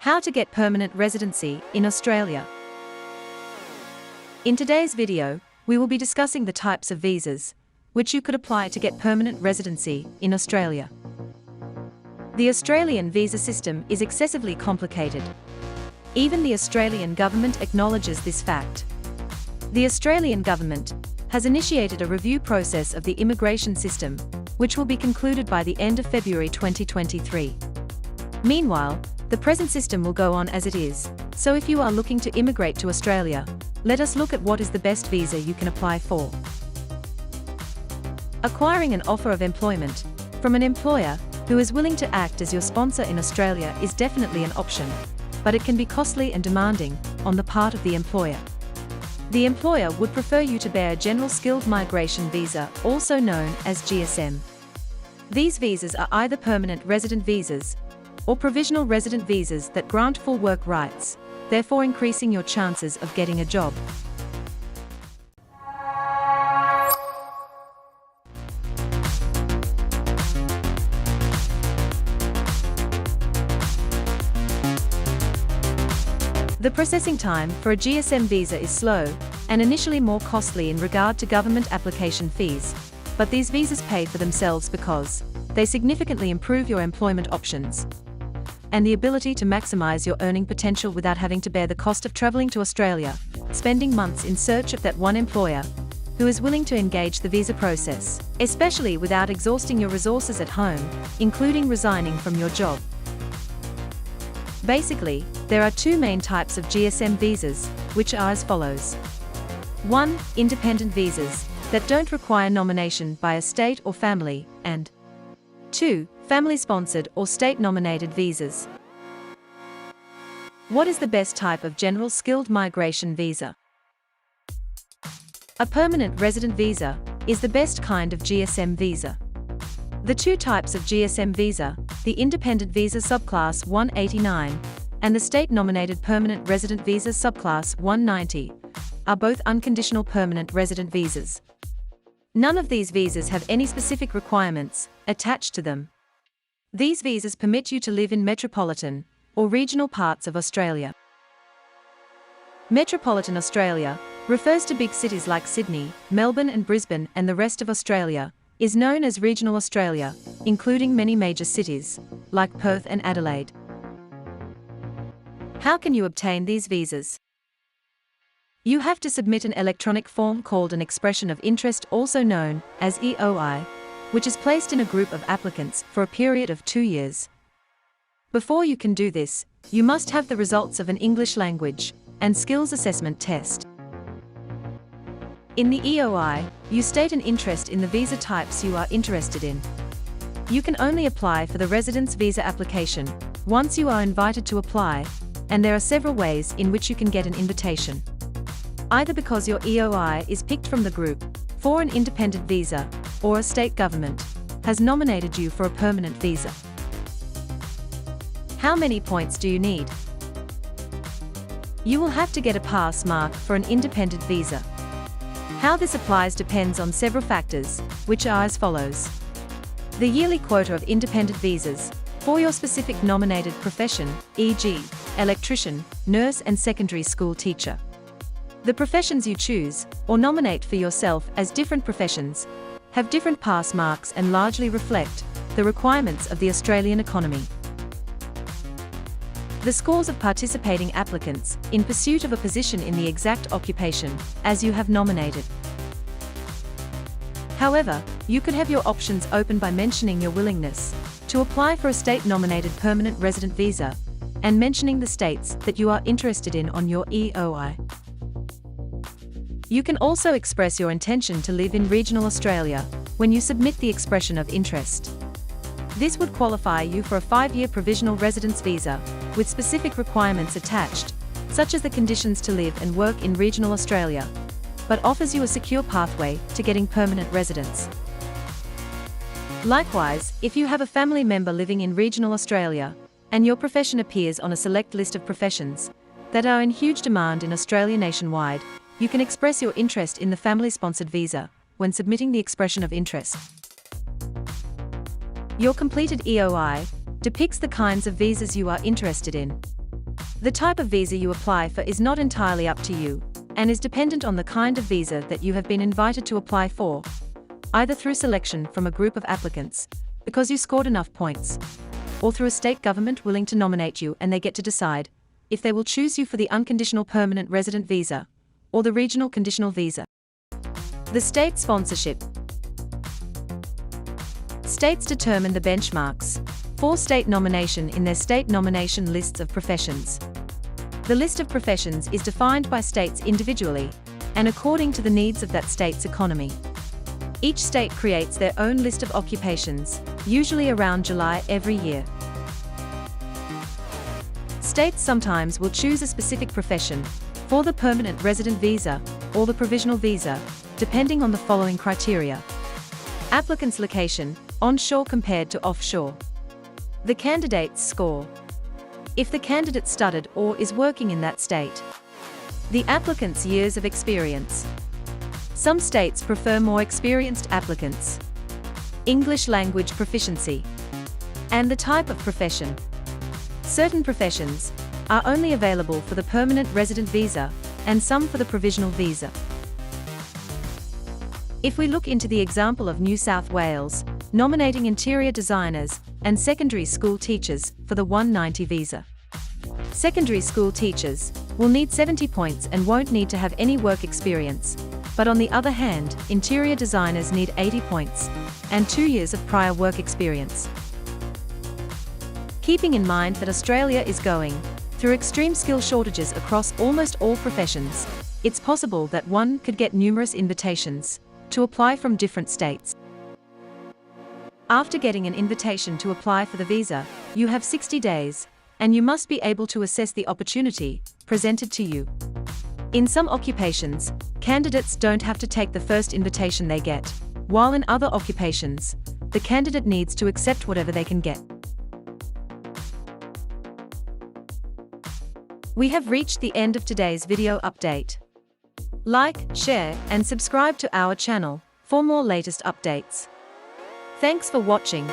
How to get permanent residency in Australia. In today's video, we will be discussing the types of visas which you could apply to get permanent residency in Australia. The Australian visa system is excessively complicated. Even the Australian government acknowledges this fact. The Australian government has initiated a review process of the immigration system, which will be concluded by the end of February 2023. Meanwhile, the present system will go on as it is, so if you are looking to immigrate to Australia, let us look at what is the best visa you can apply for. Acquiring an offer of employment from an employer who is willing to act as your sponsor in Australia is definitely an option, but it can be costly and demanding on the part of the employer. The employer would prefer you to bear a General Skilled Migration Visa, also known as GSM. These visas are either permanent resident visas or provisional resident visas that grant full work rights, therefore increasing your chances of getting a job. The processing time for a GSM visa is slow and initially more costly in regard to government application fees, but these visas pay for themselves because they significantly improve your employment options and the ability to maximize your earning potential without having to bear the cost of traveling to Australia, spending months in search of that one employer who is willing to engage the visa process, especially without exhausting your resources at home, including resigning from your job. Basically, there are two main types of GSM visas, which are as follows. 1. Independent visas that don't require nomination by a state or family, and 2. Family-sponsored or state-nominated visas. What is the best type of General Skilled Migration Visa? A permanent resident visa is the best kind of GSM visa. The two types of GSM visa, the Independent Visa Subclass 189 and the State-Nominated Permanent Resident Visa Subclass 190, are both unconditional permanent resident visas. None of these visas have any specific requirements attached to them. These visas permit you to live in metropolitan or regional parts of Australia. Metropolitan Australia refers to big cities like Sydney, Melbourne and Brisbane, and the rest of Australia is known as regional Australia, including many major cities like Perth and Adelaide. How can you obtain these visas? You have to submit an electronic form called an Expression of Interest, also known as EOI, which is placed in a group of applicants for a period of 2 years. Before you can do this, you must have the results of an English language and skills assessment test. In the EOI, you state an interest in the visa types you are interested in. You can only apply for the residence visa application once you are invited to apply, and there are several ways in which you can get an invitation. Either because your EOI is picked from the group for an independent visa, or a state government has nominated you for a permanent visa. How many points do you need? You will have to get a pass mark for an independent visa. How this applies depends on several factors, which are as follows. The yearly quota of independent visas for your specific nominated profession, e.g., electrician, nurse and secondary school teacher. The professions you choose or nominate for yourself as different professions have different pass marks and largely reflect the requirements of the Australian economy. The scores of participating applicants in pursuit of a position in the exact occupation as you have nominated. However, you could have your options open by mentioning your willingness to apply for a state-nominated permanent resident visa and mentioning the states that you are interested in on your EOI. You can also express your intention to live in regional Australia when you submit the expression of interest. This would qualify you for a 5-year provisional residence visa with specific requirements attached, such as the conditions to live and work in regional Australia, but offers you a secure pathway to getting permanent residence. Likewise, if you have a family member living in regional Australia and your profession appears on a select list of professions that are in huge demand in Australia nationwide, you can express your interest in the family-sponsored visa when submitting the expression of interest. Your completed EOI depicts the kinds of visas you are interested in. The type of visa you apply for is not entirely up to you, and is dependent on the kind of visa that you have been invited to apply for, either through selection from a group of applicants, because you scored enough points, or through a state government willing to nominate you and they get to decide if they will choose you for the unconditional permanent resident visa, or the regional conditional visa. The state sponsorship. States determine the benchmarks for state nomination in their state nomination lists of professions. The list of professions is defined by states individually and according to the needs of that state's economy. Each state creates their own list of occupations, usually around July every year. States sometimes will choose a specific profession for the permanent resident visa or the provisional visa, depending on the following criteria. Applicant's location, onshore compared to offshore. The candidate's score. If the candidate studied or is working in that state. The applicant's years of experience. Some states prefer more experienced applicants. English language proficiency. And the type of profession. Certain professions are only available for the permanent resident visa, and some for the provisional visa. If we look into the example of New South Wales, nominating interior designers and secondary school teachers for the 190 visa. Secondary school teachers will need 70 points and won't need to have any work experience, but on the other hand, interior designers need 80 points and 2 years of prior work experience. Keeping in mind that Australia is going through extreme skill shortages across almost all professions, it's possible that one could get numerous invitations to apply from different states. After getting an invitation to apply for the visa, you have 60 days, and you must be able to assess the opportunity presented to you. In some occupations, candidates don't have to take the first invitation they get, while in other occupations, the candidate needs to accept whatever they can get. We have reached the end of today's video update. Like, share, and subscribe to our channel for more latest updates. Thanks for watching.